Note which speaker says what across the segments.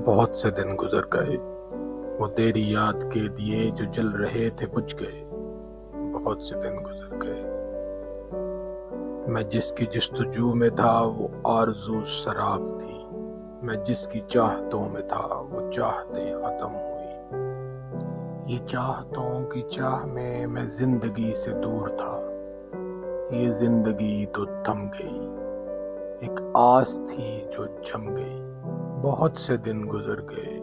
Speaker 1: بہت سے دن گزر گئے، وہ تیری یاد کے دیے جو جل رہے تھے بجھ گئے۔ بہت سے دن گزر گئے، میں جس کی جستجو میں تھا وہ آرزو سراب تھی، میں جس کی چاہتوں میں تھا وہ چاہتیں ختم ہوئی۔ یہ چاہتوں کی چاہ میں زندگی سے دور تھا، یہ زندگی تو تھم گئی، ایک آس تھی جو جم گئی۔ بہت سے دن گزر گئے،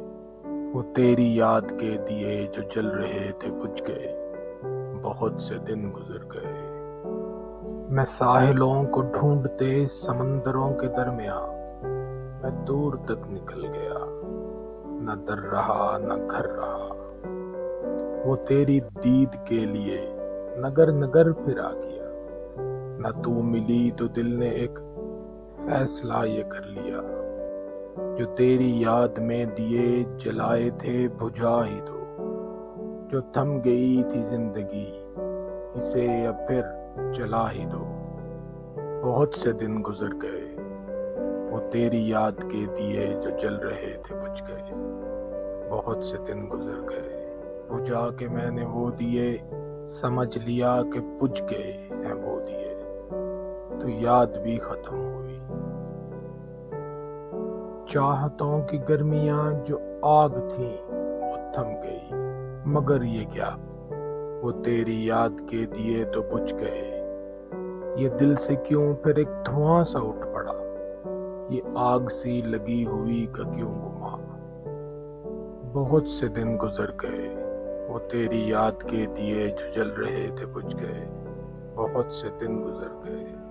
Speaker 1: وہ تیری یاد کے دیے جو جل رہے تھے بجھ گئے۔ بہت سے دن گزر گئے، میں ساحلوں کو ڈھونڈتے سمندروں کے درمیان، میں دور تک نکل گیا، نہ در رہا نہ گھر رہا۔ وہ تیری دید کے لیے نگر نگر پھرا کیا، نہ تو ملی تو دل نے ایک فیصلہ یہ کر لیا، جو تیری یاد میں دیے جلائے تھے بجھا ہی دو۔ جو تھم گئی تھی زندگی اسے اب پھر چلا ہی دو۔ بہت سے دن گزر گئے، وہ تیری یاد کے دیے جو جل رہے تھے بجھ گئے۔ بہت سے دن گزر گئے، بجھا کے میں نے وہ دیے سمجھ لیا کہ بجھ گئے ہیں وہ دیے، تو یاد بھی ختم ہوئی۔ چاہتوں کی گرمیاں جو آگ تھیں وہ تھم گئی، مگر یہ کیا، وہ تیری یاد کے دیے تو بجھ گئے۔ یہ دل سے کیوں پھر ایک دھواں سا اٹھ پڑا، یہ آگ سی لگی ہوئی کا کیوں گما۔ بہت سے دن گزر گئے، وہ تیری یاد کے دیے جو جل رہے تھے بجھ گئے۔ بہت سے دن گزر گئے۔